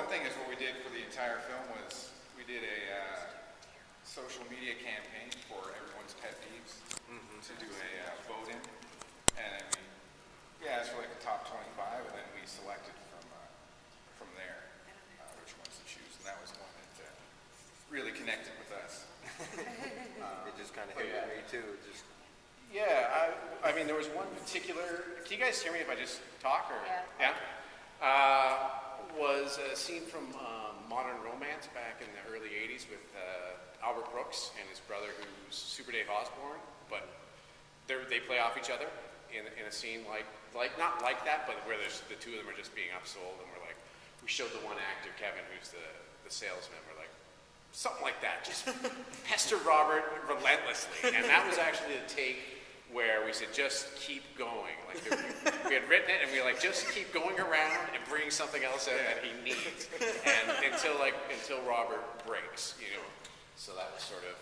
one thing is what we did for the entire film was we did a social media campaign for everyone's pet peeves to do a vote-in, and then we asked for like a top 25, and then we selected from there which ones to choose, and that was one that really connected with us. It just kind of hit with me too. I mean, there was one particular. Can you guys hear me if I just talk? Or Yeah. Was a scene from Modern Romance back in the early '80s with Albert Brooks and his brother, who's Super Dave Osborne, but they play off each other in a scene like not like that, but where the two of them are just being upsold, and we showed the one actor, Kevin, who's the salesman. We're like, something like that, just pester Robert relentlessly, and that was actually the take where we said, just keep going. Like we had written it, and we were like, just keep going around and bring something else out that he needs, and until Robert breaks, So that was sort of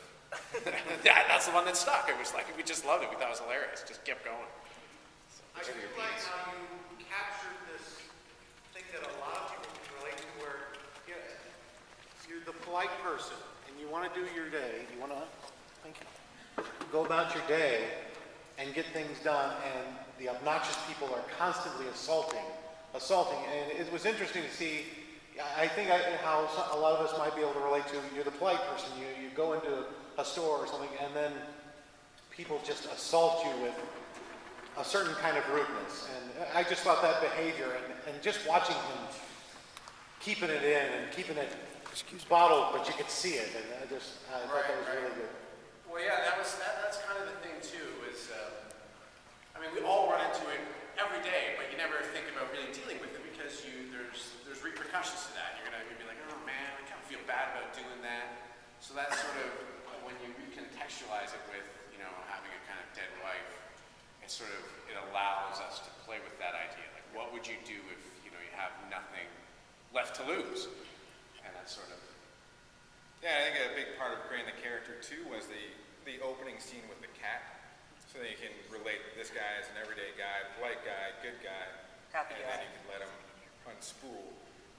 that's the one that stuck. It was like we just loved it. We thought it was hilarious. Just kept going. So, I do like how you captured this thing that a lot of people can relate to, where you're the polite person and you want to do your day. You want to go about your day and get things done, and the obnoxious people are constantly assaulting. And it was interesting to see. I think how a lot of us might be able to relate to. You're the polite person. You go into a store or something, and then people just assault you with a certain kind of rudeness. And I just thought that behavior, and just watching him keeping it in and keeping it bottled, but you could see it, and I thought that was really good. Well, yeah, that's kind of the thing too. Is I mean, we all run into it every day, but you never think about really dealing with it because there's repercussions to that. You're gonna be like, oh man, I kind of feel bad about doing that. So that's sort of when you recontextualize it with having a kind of dead wife, it allows us to play with that idea. Like, what would you do if you have nothing left to lose? And that's sort of. Yeah, I think a big part of creating the character too was the opening scene with the cat, so that you can relate this guy as an everyday guy, polite guy, good guy, Happy and guy. then you can let him unspool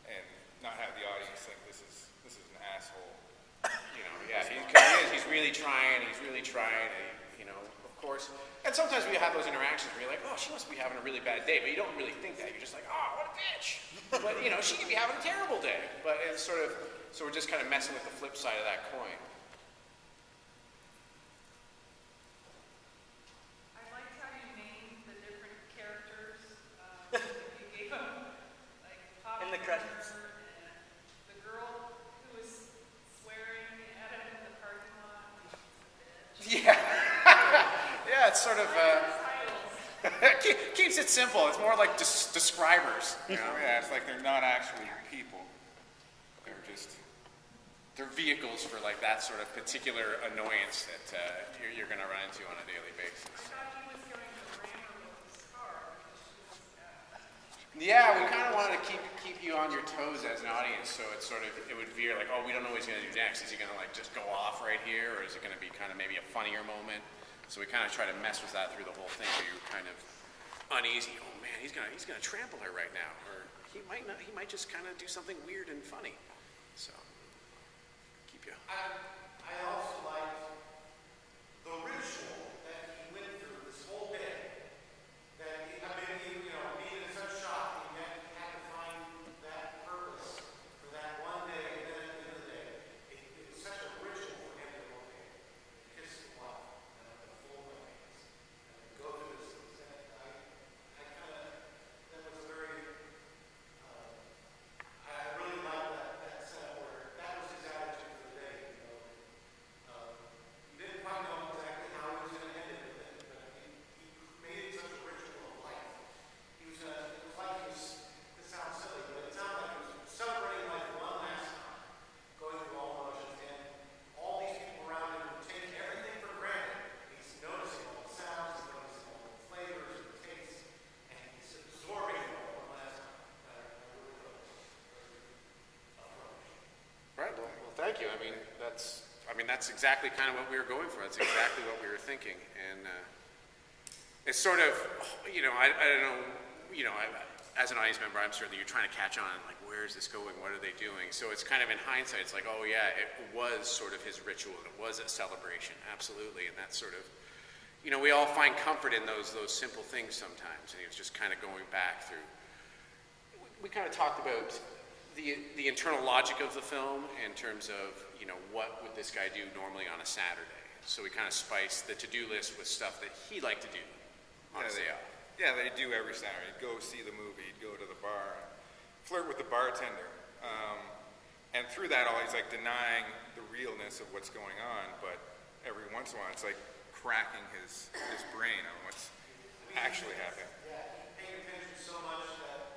and not have the audience think this is an asshole. He's really trying. And, of course. And sometimes we have those interactions where you're like, oh, she must be having a really bad day, but you don't really think that. You're just like, oh, what a bitch. But she could be having a terrible day. But it's sort of. So we're just kind of messing with the flip side of that coin. I liked how you named the different characters. You gave them like Pop In the credits. and the girl who was swearing at him in the parking lot. Yeah. Yeah, it's sort of. Keeps it simple. It's more like describers. Yeah, it's like they're not actually people. They're vehicles for like that sort of particular annoyance that you're going to run into on a daily basis. I thought he was going to ram her with his car. Yeah, we kind of wanted to keep you on your toes as an audience, so it would veer like, oh, we don't know what he's going to do next. Is he going to like just go off right here, or is it going to be kind of maybe a funnier moment? So we kind of try to mess with that through the whole thing, where you're kind of uneasy. Oh man, he's gonna trample her right now, or he might not. He might just kind of do something weird and funny. So. I also liked the ritual that he went through this whole day. That being in such shock, and yet he had to find that purpose for that one day, and then at the end of the day, it was such a ritual for him to go in, kiss his wife, and fold my hands, and go through this. That was very. I really liked that setup where that was his attitude for the day. He didn't quite know exactly how he was going to end it, but he made it such a ritual of life. It was like he was, it sounds silly, but it sounded like he was celebrating life one last time, going through all the motions, and all these people around him were taking everything for granted. He's noticing all the sounds, he's noticing all the flavors and the tastes, and he's absorbing it all one last time. I really thought it was approach. Right. Well, thank you. I mean, that's exactly kind of what we were going for. That's exactly what we were thinking, and it's sort of, I don't know, as an audience member, I'm certain that you're trying to catch on, like, where where's this going? What are they doing? So it's kind of in hindsight, it's like, oh yeah, it was sort of his ritual, and it was a celebration, absolutely. And that's sort of, you know, we all find comfort in those simple things sometimes. And he was just kind of going back through. We kind of talked about the internal logic of the film in terms of, you know, what would this guy do normally on a Saturday? So we kind of spiced the to-do list with stuff that he liked to do on his day off. Yeah, they do every Saturday. He'd go see the movie, he'd go to the bar, flirt with the bartender. And through that all, he's like denying the realness of what's going on, but every once in a while it's like cracking his brain on what's actually happening. Yeah, he paid attention so much that,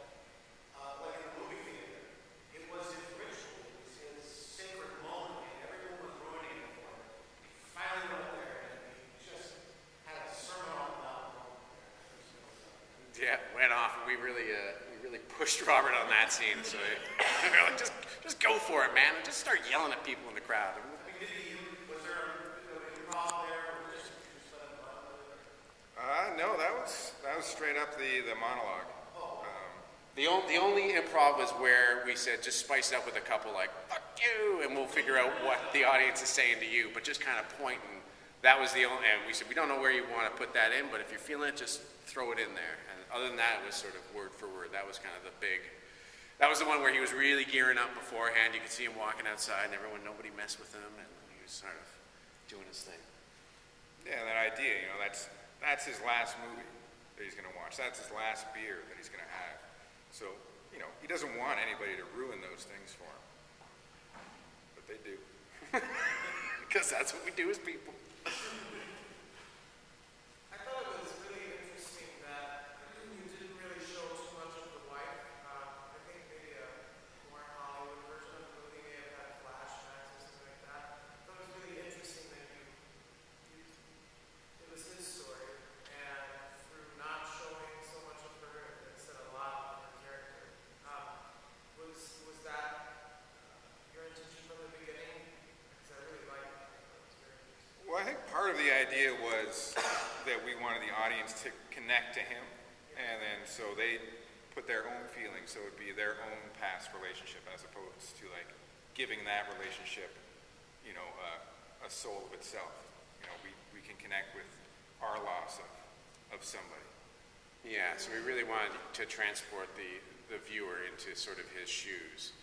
like in the movie theater, it was his ritual, it was his sacred moment, and everyone was ruining it for him. He finally went up there and he just had a sermon on the mountain. Yeah, went off, and we really pushed Robert on that scene. So we were like, just go for it, man, and just start yelling at people in the crowd. Was there an improv there, or just let him run? No, that was straight up the monologue. The only improv was where we said just spice it up with a couple like "fuck you," and we'll figure out what the audience is saying to you, but just kind of pointing. That was the only. And we said we don't know where you want to put that in, but if you're feeling it, just throw it in there. And other than that, it was sort of word for word. That was kind of the big. That was the one where he was really gearing up beforehand. You could see him walking outside, and nobody messed with him, and he was sort of doing his thing. Yeah, that idea, you know, that's his last movie that he's going to watch. That's his last beer that he's going to have. So, you know, he doesn't want anybody to ruin those things for him. But they do. Because that's what we do as people. I thought it was really interesting that you didn't really show too much of the wife. I think maybe a more Hollywood version of the movie may have had flashbacks or something like that. I thought it was really interesting that it was his story, and through not showing so much of her, it said a lot of her character. Was that your intention from the beginning? Because I really liked it. Well, I think part of the idea was that we wanted the audience to connect to him, and then so they put their own feelings, so it would be their own past relationship as opposed to like giving that relationship, you know, a soul of itself. You know, we can connect with our loss of somebody. Yeah, so we really wanted to transport the viewer into sort of his shoes.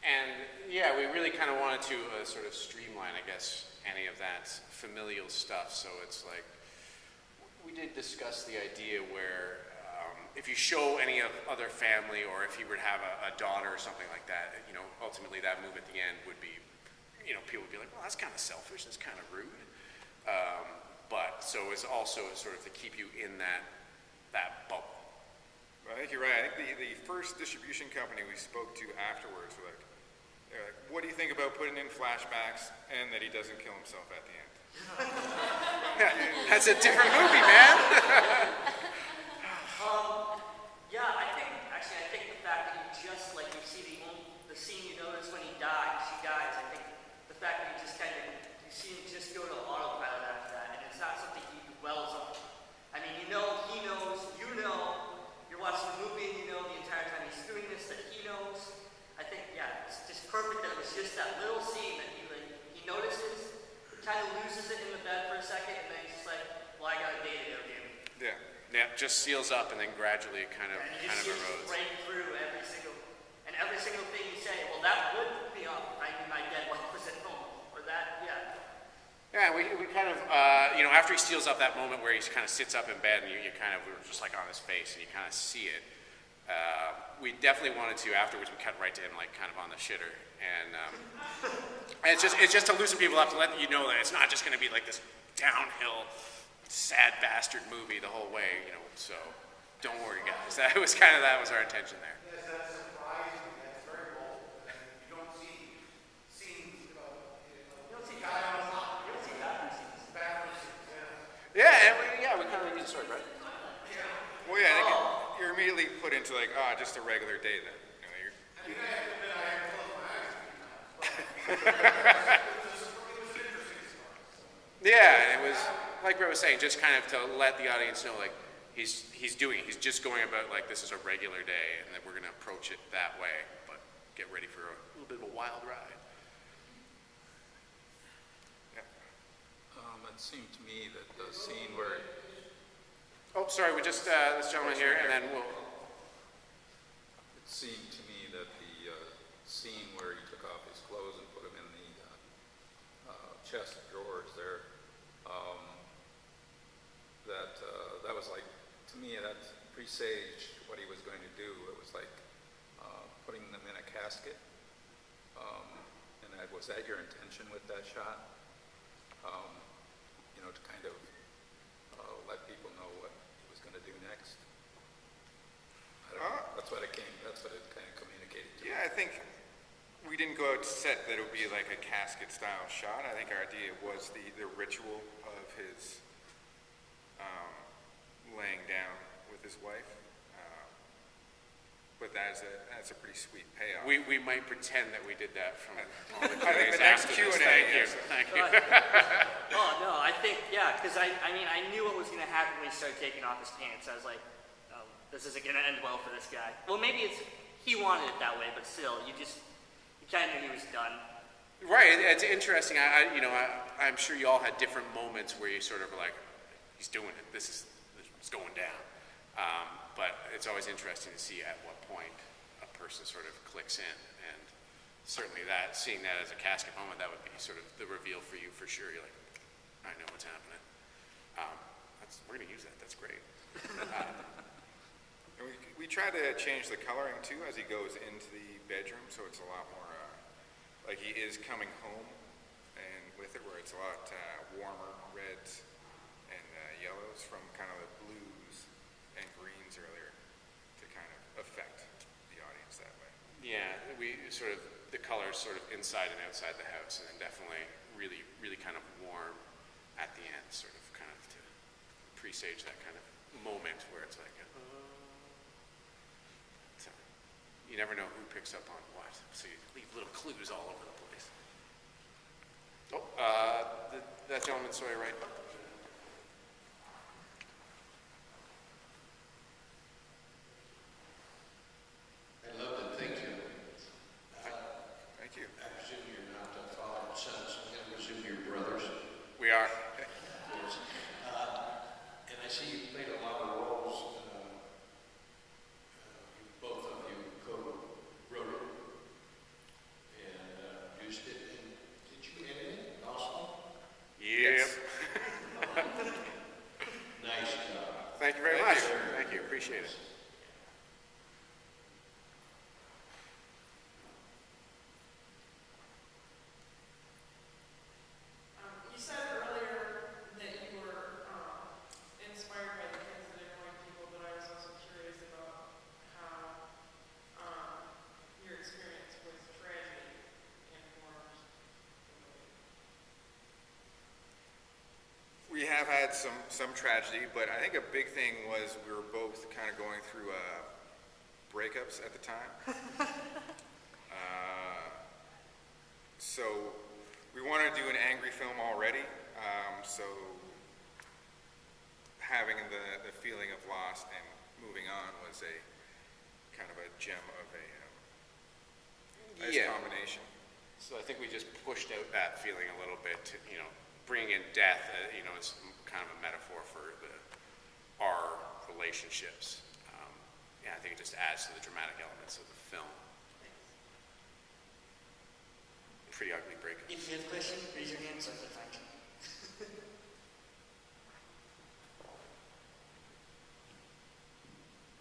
And yeah, we really kind of wanted to sort of streamline, I guess, any of that familial stuff. So it's like, we did discuss the idea where if you show any of other family, or if you were to have a daughter or something like that, you know, ultimately that move at the end would be, you know, people would be like, well, that's kind of selfish, that's kind of rude. But so it's also sort of to keep you in that bubble. Well, I think you're right. I think the first distribution company we spoke to afterwards were like, they're like, what do you think about putting in flashbacks and that he doesn't kill himself at the end? That's a different movie, man. Yeah, I think the fact that you just, like, you see the scene you notice when he dies, I think the fact that you just kind of, you see him just go to autopilot after that, and it's not something he dwells on. I mean, you know, he knows, you know, you're watching the movie and you know the entire time he's doing this that he knows. I think, yeah, it's just perfect that it was just that little scene that he notices, kind of loses it in the bed for a second, and then he's just like, well, I got a day to go, damn it. Yeah. Yeah, just seals up, and then gradually it kind of And you just see it erodes. break through every single thing you say. Well, that would put me off if I knew my dead wife was at home, or that, yeah. Yeah, we kind of, you know, after he steals up that moment where he kind of sits up in bed and you kind of, we were just like on his face and you kind of see it. We definitely wanted to, afterwards we cut right to him like kind of on the shitter. And it's just to loosen people up, to let you know that it's not just going to be like this downhill, sad bastard movie the whole way, you know, so don't worry guys. That was our intention there. Yes, that's surprising, that's very bold. You don't see scenes of, You don't see bathroom scenes. bathroom scenes, Yeah, we kind of used it, right? Well, yeah, I think you're immediately put into like, just a regular day then. You know, you're, I mean, I have to admit, I had to close my eyes a few times, but it was an interesting story. Yeah, and it was, like Brett was saying, just kind of to let the audience know, like, he's just going about, like, this is a regular day, and that we're going to approach it that way. But get ready for a little bit of a wild ride. It seemed to me that the scene where Oh, sorry, we just, this gentleman here, and then we'll, it seemed to me that the scene where he took off his clothes and put them in the chest of drawers there, that was like, to me, that presaged what he was going to do. It was like putting them in a casket. Was that your intention with that shot? You know, to kind of let people know what he was going to do next. I don't know. That's what it kind of communicated to me. Yeah, I think we didn't go out to set that it would be like a casket style shot. I think our idea was the ritual of his laying down with his wife. But that's a pretty sweet payoff. we might pretend that we did that from all the I think Q&As the next after Q&A, this. Thank you, yes. thank you. Oh, no, I think, yeah, because I mean, I knew what was going to happen when he started taking off his pants. I was like, oh, this isn't going to end well for this guy. Well, maybe he wanted it that way, but still, you kind of knew he was done. Right, it's interesting. I'm sure you all had different moments where you sort of were like, he's doing it. This is going down. But it's always interesting to see at what point a person sort of clicks in. And certainly seeing that as a casket moment, that would be sort of the reveal for you for sure. You're like, I know what's happening. We're going to use that. That's great. And we try to change the coloring too as he goes into the bedroom, so it's a lot more like he is coming home, and with it where it's a lot warmer reds and yellows from kind of the blues and greens earlier to kind of affect the audience that way. Yeah, we sort of, the colors sort of inside and outside the house, and then definitely really, really kind of warm at the end, sort of kind of to presage that kind of moment where it's like, so you never know who picks up on what, so you leave little clues all over the place. Oh, that gentleman, sorry, right? I loved it, thank you. Thank you. I presume you're not father and sons, I presume you're brothers. We are. Yes. And I see you played a lot of roles. Both of you co-wrote it and produced it. And did you edit it also? Yep. Nice job. Thank you very much. Thank you, appreciate it. You said earlier that you were inspired by the kids that annoying people, but I was also curious about how your experience with tragedy informed. We have had some tragedy, but I think a big thing was we were both kind of going through breakups at the time. So we wanted to do an angry film already, so having the feeling of loss and moving on was a kind of a gem of a nice Yeah. combination. So I think we just pushed out that feeling a little bit to, bring in death, it's kind of a metaphor for our relationships. I think it just adds to the dramatic elements of the film. Pretty ugly breakup. If you have a question, raise your hand so I can find you.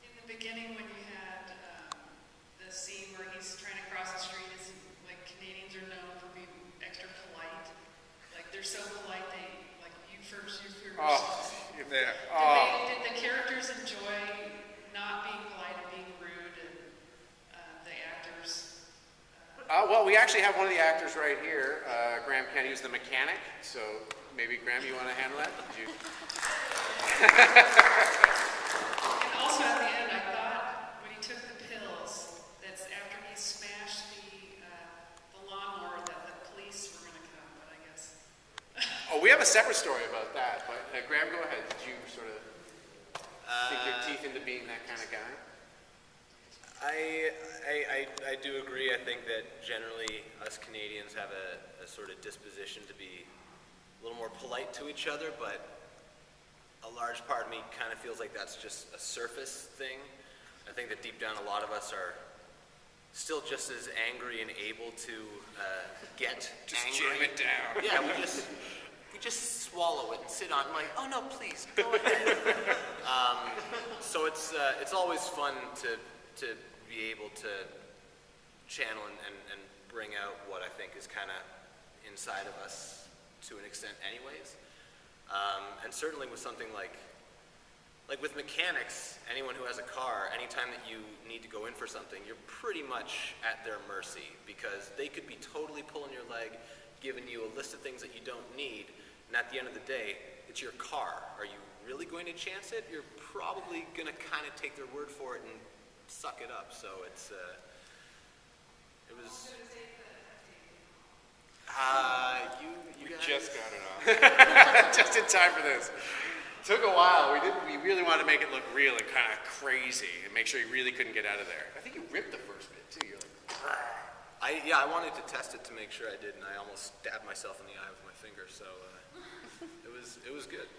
In the beginning, when you had the scene where he's trying to cross the street, it's like Canadians are known for being extra polite. Like they're so polite, you first. Did the characters enjoy not being polite and being rude, and the actors? Well, we actually have one of the actors right here. Graham Kenny, who's the mechanic. So maybe, Graham, you want to handle that? Did you? And also at the end, I thought when he took the pills, that's after he smashed the lawnmower, that the police were going to come. But I guess. Oh, we have a separate story about that. But Graham, go ahead. Did you sort of sink your teeth into being that kind of guy? I do agree. I think that generally us Canadians have a sort of disposition to be a little more polite to each other, but a large part of me kind of feels like that's just a surface thing. I think that deep down a lot of us are still just as angry and able to get Just angry. jam it down. Yeah, we just swallow it and sit on it. I'm like, oh no, please, go ahead. So it's always fun to be able to channel and bring out what I think is kind of inside of us to an extent anyways. And certainly with something like with mechanics, anyone who has a car, anytime that you need to go in for something, you're pretty much at their mercy because they could be totally pulling your leg, giving you a list of things that you don't need, and at the end of the day, it's your car. Are you really going to chance it? You're probably going to kind of take their word for it and suck it up. So it was. You guys. Just got it off. Just in time for this. Took a while. We really wanted to make it look real and kind of crazy and make sure you really couldn't get out of there. I think you ripped the first bit too. You're like, I wanted to test it to make sure I did, and I almost stabbed myself in the eye with my finger. So it was good.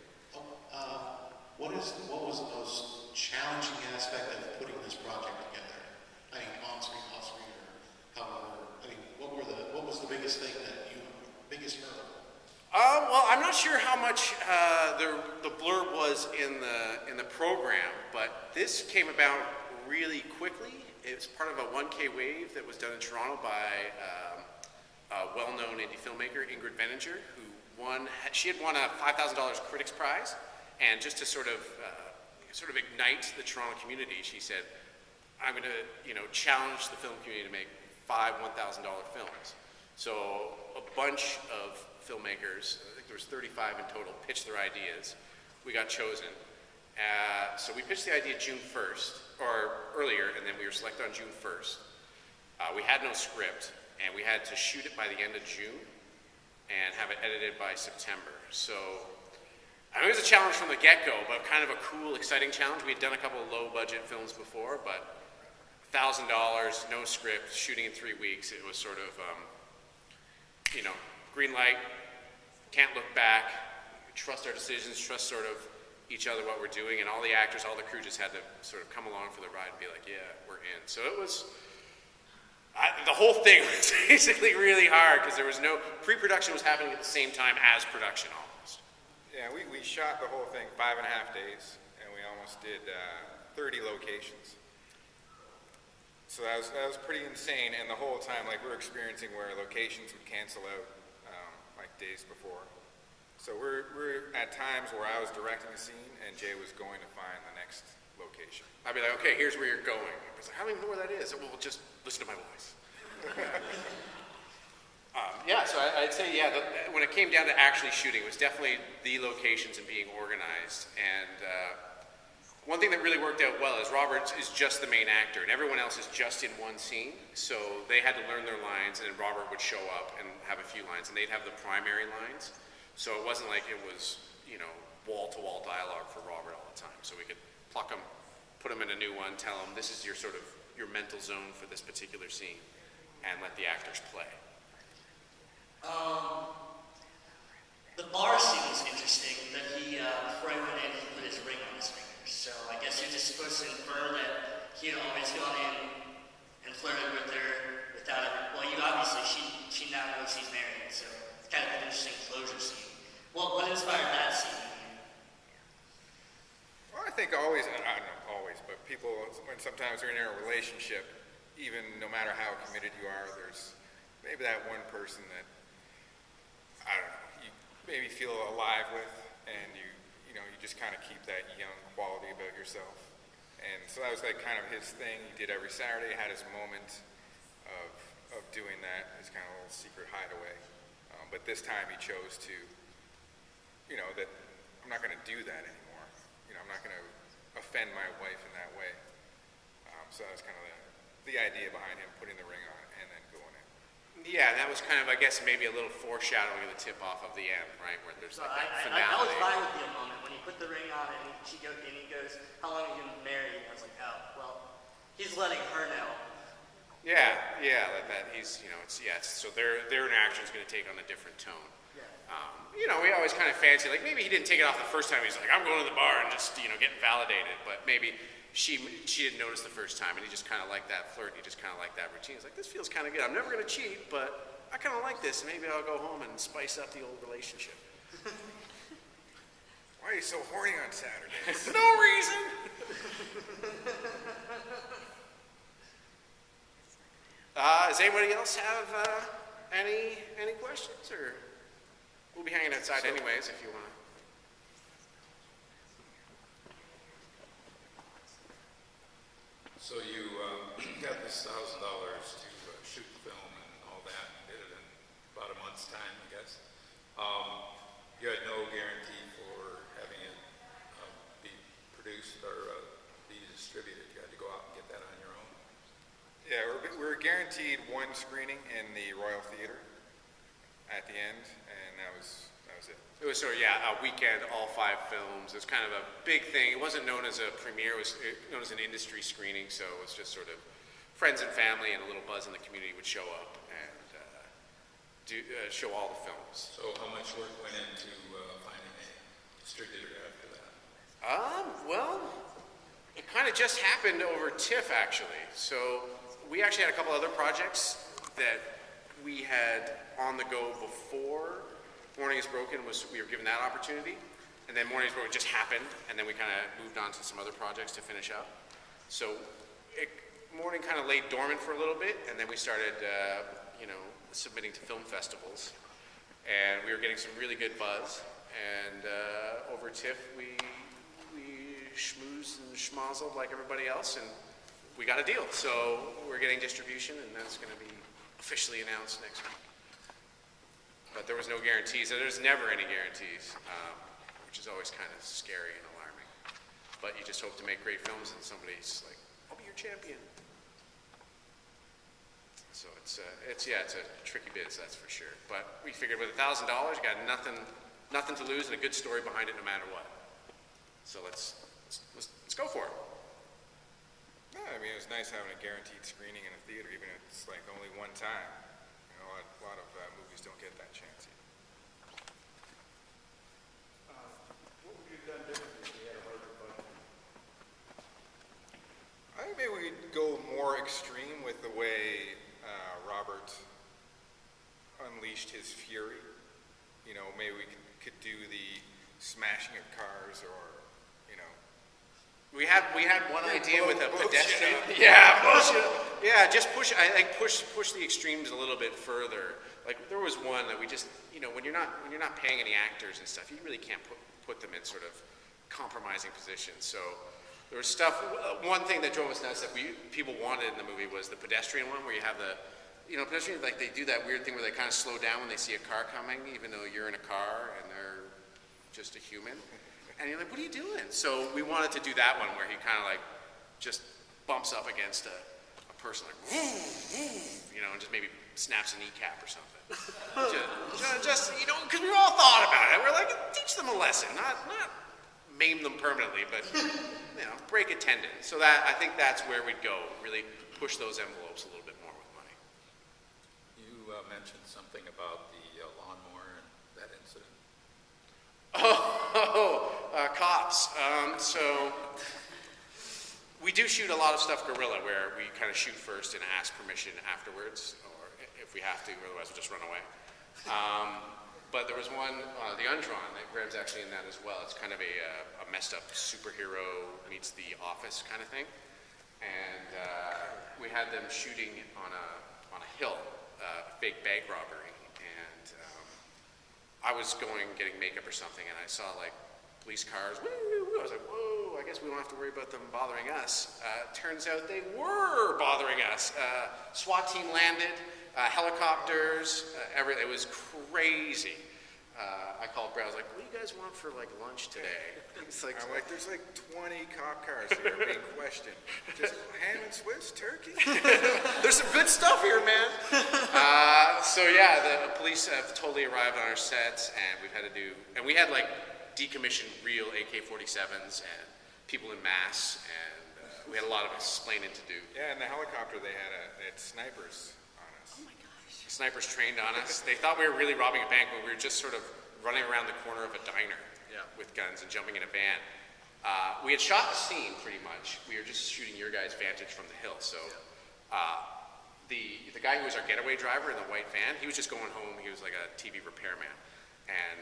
What was the most challenging aspect of putting this project together? I mean, on-screen, off-screen, or however. I mean, what was the biggest thing biggest hurdle? Well, I'm not sure how much the blurb was in the program, but this came about really quickly. It was part of a 1K wave that was done in Toronto by a well-known indie filmmaker, Ingrid Veninger, who she had won a $5,000 Critics Prize, and just to sort of ignite the Toronto community, she said, "I'm going to challenge the film community to make 5 $1,000 films." So a bunch of filmmakers, I think there was 35 in total, pitched their ideas. We got chosen. So we pitched the idea June 1st, or earlier, and then we were selected on June 1st. We had no script, and we had to shoot it by the end of June and have it edited by September. So I mean, it was a challenge from the get-go, but kind of a cool, exciting challenge. We had done a couple of low-budget films before, but $1,000, no script, shooting in 3 weeks. It was sort of, green light, can't look back, trust our decisions, trust sort of each other, what we're doing, and all the actors, all the crew just had to sort of come along for the ride and be like, yeah, we're in. So it was, the whole thing was basically really hard because there was no, pre-production was happening at the same time as production almost. Yeah, we shot the whole thing 5.5 days, and we almost did 30 locations. So that was pretty insane, and the whole time, like, we're experiencing where locations would cancel out, like, days before. So we're at times where I was directing a scene, and Jay was going to find the next location. I'd be like, okay, here's where you're going. I was like, I don't even know where that is. Well, just listen to my voice. So I'd say, when it came down to actually shooting, it was definitely the locations and being organized. And one thing that really worked out well is Robert is just the main actor, and everyone else is just in one scene. So they had to learn their lines, and then Robert would show up and have a few lines, and they'd have the primary lines. So it wasn't like it was, wall-to-wall dialogue for Robert all the time. So we could pluck him, put him in a new one, tell him this is your sort of your mental zone for this particular scene, and let the actors play. The bar scene was interesting, that he, before I went in, he put his ring on his finger. So I guess you're just supposed to infer that he had always gone in and flirted with her without it. Well, obviously, she now knows he's married, so it's kind of an interesting closure scene. What inspired that scene? Well, I think always, I don't know always, but people, when sometimes they're in a relationship, even no matter how committed you are, there's maybe that one person that, I don't know, you maybe feel alive with, and you just kind of keep that young quality about yourself. And so that was like kind of his thing. He did every Saturday, had his moment of doing that, his kind of little secret hideaway. But this time he chose to, that I'm not going to do that anymore. I'm not going to offend my wife in that way. So that was kind of the idea behind him putting the ring on and then going in. Yeah, that was kind of, I guess, maybe a little foreshadowing of the tip-off of the end, right, where there's like that finale. I was fine with the moment when he put the ring on and he goes, how long have you been married? And I was like, oh, well, He's letting her know. Yeah, so their interaction is going to take on a different tone. We always kind of fancy, like maybe he didn't take it off the first time. He's like, I'm going to the bar and just, getting validated. But maybe she didn't notice the first time, and he just kind of liked that flirt. He just kind of liked that routine. He's like, this feels kind of good. I'm never going to cheat, but I kind of like this. And maybe I'll go home and spice up the old relationship. Why are you so horny on Saturdays? No reason. Does anybody else have any questions, or we'll be hanging outside anyways if you want to. So you got this $1,000 to shoot the film and all that, and did it in about a month's time, I guess. You had no guarantee for having it be produced or be distributed. You had to go out and get that on your own. Yeah, we're guaranteed one screening in the Royal Theater at the end, and that was it. It was sort of, a weekend, all 5 films. It was kind of a big thing. It wasn't known as a premiere. It was known as an industry screening, so it was just sort of friends and family and a little buzz in the community would show up and show all the films. So how much work went into finding a distributor after that? Well, it kind of just happened over TIFF, actually. So we actually had a couple other projects that we had on the go before Mourning Has Broken. We were given that opportunity, and then Mourning Has Broken just happened, and then we kind of moved on to some other projects to finish up. So Mourning kind of laid dormant for a little bit, and then we started, submitting to film festivals, and we were getting some really good buzz. And over TIFF, we schmoozed and schmozzled like everybody else, and we got a deal. So we're getting distribution, and that's going to be officially announced next week. But there was no guarantees, and there's never any guarantees, which is always kind of scary and alarming. But you just hope to make great films, and somebody's like, I'll be your champion. So it's a tricky biz, that's for sure. But we figured with $1,000, you got nothing to lose, and a good story behind it no matter what. So let's go for it. No, I mean, it was nice having a guaranteed screening in a theater, even if it's like only one time. A lot of movies don't get that chance yet. What would you have done differently if you had a larger budget? I think maybe we'd go more extreme with the way Robert unleashed his fury. Maybe we could do the smashing of cars, or We had one idea with a pedestrian. Bullshit. Yeah, bullshit. Yeah, just push the extremes a little bit further. Like there was one that we just, when you're not paying any actors and stuff, you really can't put them in sort of compromising positions. So there was stuff. One thing that drove us nuts that people wanted in the movie was the pedestrian one, where you have the, pedestrians, like they do that weird thing where they kind of slow down when they see a car coming, even though you're in a car and they're just a human. And you're like, what are you doing? So we wanted to do that one where he kind of like just bumps up against a person, like, and just maybe snaps a kneecap or something. just because we all thought about it. We're like, teach them a lesson, not maim them permanently, but break a tendon. So I think that's where we'd go, really push those envelopes a little bit more with money. You mentioned something about the lawnmower and that incident. Cops. So we do shoot a lot of stuff guerrilla, where we kind of shoot first and ask permission afterwards, or if we have to, otherwise we'll just run away. But there was one, The Undrawn, that Greg's actually in that as well. It's kind of a messed up superhero meets The Office kind of thing. And we had them shooting on a hill, a fake bank robbery. And I was getting makeup or something, and I saw like police cars. Woo, woo, woo. I was like, whoa, I guess we don't have to worry about them bothering us. Turns out they were bothering us. SWAT team landed, helicopters, everything. It was crazy. I called Brad. I was like, what do you guys want for like lunch today? It's like, I'm like, there's like 20 cop cars here being questioned. Just ham and Swiss turkey? there's some good stuff here, man. So yeah, the police have totally arrived on our sets, and we had like decommissioned real AK-47s and people in mass, and we had a lot of explaining to do. Yeah, in the helicopter they had snipers on us. Snipers trained on us. They thought we were really robbing a bank when we were just sort of running around the corner of a diner with guns and jumping in a van. We had shot the scene pretty much. We were just shooting your guys' vantage from the hill. So the guy who was our getaway driver in the white van, he was just going home. He was like a TV repairman. And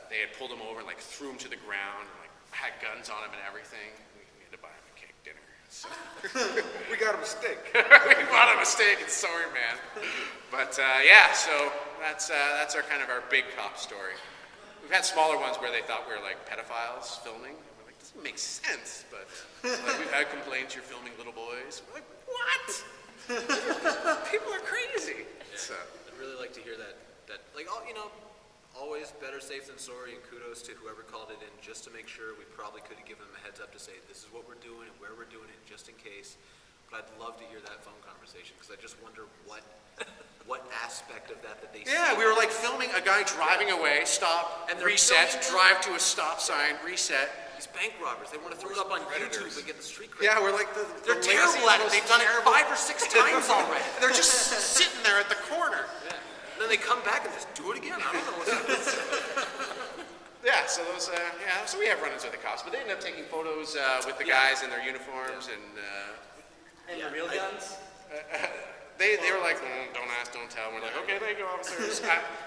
they had pulled him over and like threw him to the ground and like had guns on him and everything. We had to buy him a cake dinner. So We got him a steak. we bought him a steak. It's sorry, man. But yeah, so that's our kind of our big cop story. We've had smaller ones where they thought we were like pedophiles filming. And we're like, doesn't make sense. But like, we've had complaints you're filming little boys. We're like, what? People are crazy. So I'd really like to hear that like, always better safe than sorry, and kudos to whoever called it in just to make sure. We probably could have given them a heads up to say this is what we're doing and where we're doing it just in case. But I'd love to hear that phone conversation because I just wonder what aspect of that they see. yeah, we were like filming a guy driving away, stop, And they're reset, filming- drive to a stop sign, reset. These bank robbers, they want to throw it up on YouTube and get the street cred. Yeah, we're like They're the terrible laziest, at it. most They've done it terrible- 5 or 6 times already. They're just sitting there at the corner. Yeah. And then they come back and just do it again. I don't know what's happening. Yeah, so those, so we have run-ins with the cops, but they end up taking photos with the guys in their uniforms, and And the real guns? they were like, don't ask, don't tell. And we're like, okay, thank you, officers.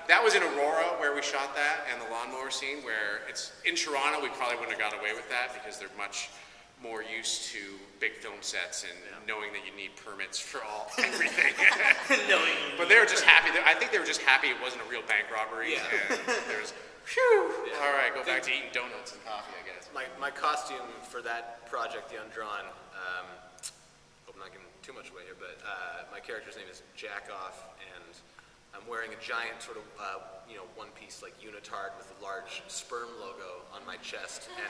That was in Aurora where we shot that, and the lawnmower scene where it's in Toronto. We probably wouldn't have got away with that because they're much more used to big film sets and knowing that you need permits for everything. But they were just happy. I think they were just happy it wasn't a real bank robbery. Yeah. And there was, phew, all right, go back to eating donuts and coffee, I guess. My costume for that project, The Undrawn, hope I'm not giving too much away here, but my character's name is Jack Off, and I'm wearing a giant sort of, one-piece like unitard with a large sperm logo on my chest, and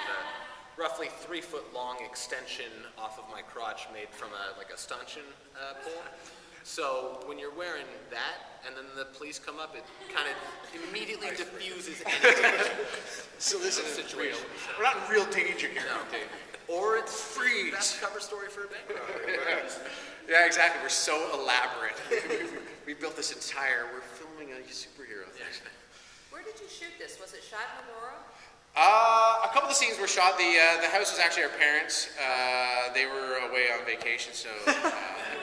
roughly 3-foot-long extension off of my crotch made from a stanchion pole. So when you're wearing that, and then the police come up, it kind of immediately diffuses any tension. So this is situation. We're not in real danger here. No. Or it's Freeze. the best cover story for a bank robbery. Yeah, exactly. We're so elaborate. We built this entire, we're filming a superhero thing. Where did you shoot this? Was it shot in Aurora? A couple of the scenes were shot. The house was actually our parents. They were away on vacation, so it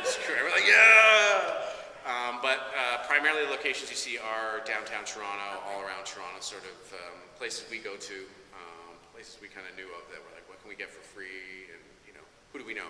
was great. We're like, yeah! But primarily the locations you see are downtown Toronto, all around Toronto, sort of places we go to, places we kind of knew of that were like, what can we get for free? And, who do we know?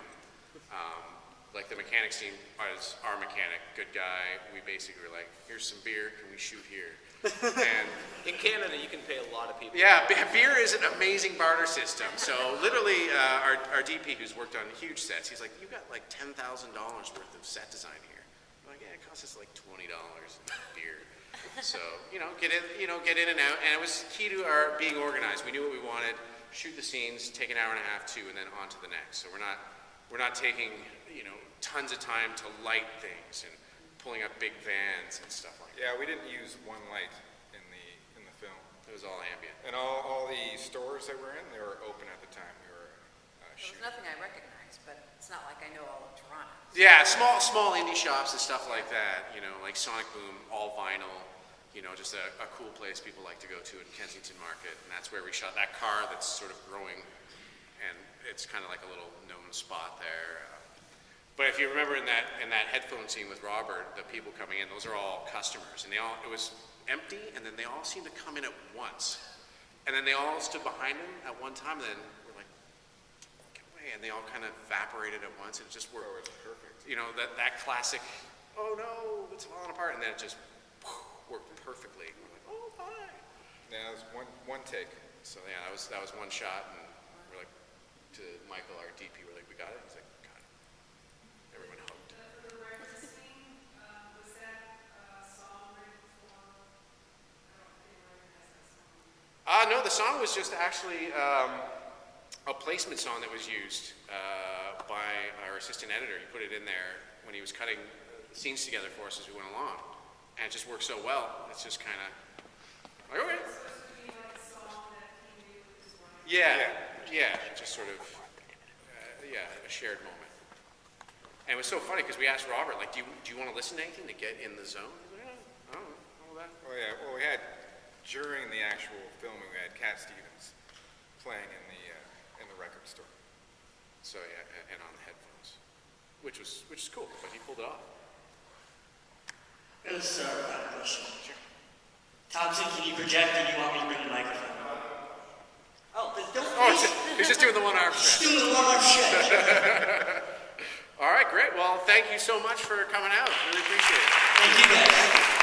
Like the mechanic scene was our mechanic, good guy. We basically were like, here's some beer, can we shoot here? And In Canada, you can pay a lot of people. yeah, beer is an amazing barter system. So literally, our DP, who's worked on huge sets, he's like, "You got like $10,000 worth of set design here." I'm like, yeah, it costs us like $20 in beer. So get in and out, and it was key to our being organized. We knew what we wanted, shoot the scenes, take an hour and a half, 2, and then on to the next. So we're not taking tons of time to light things and pulling up big vans and stuff like that. Yeah, we didn't use one light in the film. It was all ambient. And all the stores that we're in, they were open at the time we were There was shooting. nothing I recognized, but it's not like I know all of Toronto. Yeah, small indie shops and stuff like that, like Sonic Boom, all vinyl, just a cool place people like to go to in Kensington Market, and that's where we shot that car that's sort of growing, and it's kind of like a little known spot there. But if you remember in that headphone scene with Robert, the people coming in, those are all customers, and it was empty, and then they all seemed to come in at once, and then they all stood behind him at one time, and then we're like, get away, and they all kind of evaporated at once, and it just worked. Oh, it's perfect. That classic, oh no, it's falling apart, and then it just worked perfectly. We're like, oh, hi. Yeah, it was one take. So yeah, that was one shot, and we're like, to Michael, our DP, we're like, we got it? He's like, got it. Everyone hugged. For the breakfast scene, was that song written before? I don't think Morning has that song. No, the song was just actually a placement song that was used by our assistant editor. He put it in there when he was cutting scenes together for us as we went along. And it just worked so well, it's just kind of like, okay. It's supposed to be like a song that he knew was running. Yeah, just sort of, a shared moment. And it was so funny because we asked Robert, like, do you want to listen to anything to get in the zone? He's like, I don't know, all that. Oh yeah, well we had, during the actual filming, we had Cat Stevens playing in the record store. So yeah, and on the headphones, which is cool, but he pulled it off. It was a final question. Sure. Thompson, can you project, or do you want me to bring the microphone? Oh, then don't. Oh, he's just doing the one arm stretch. Just doing the warm-up stretch. All right, great. Well, thank you so much for coming out. Really appreciate it. Thank you, guys.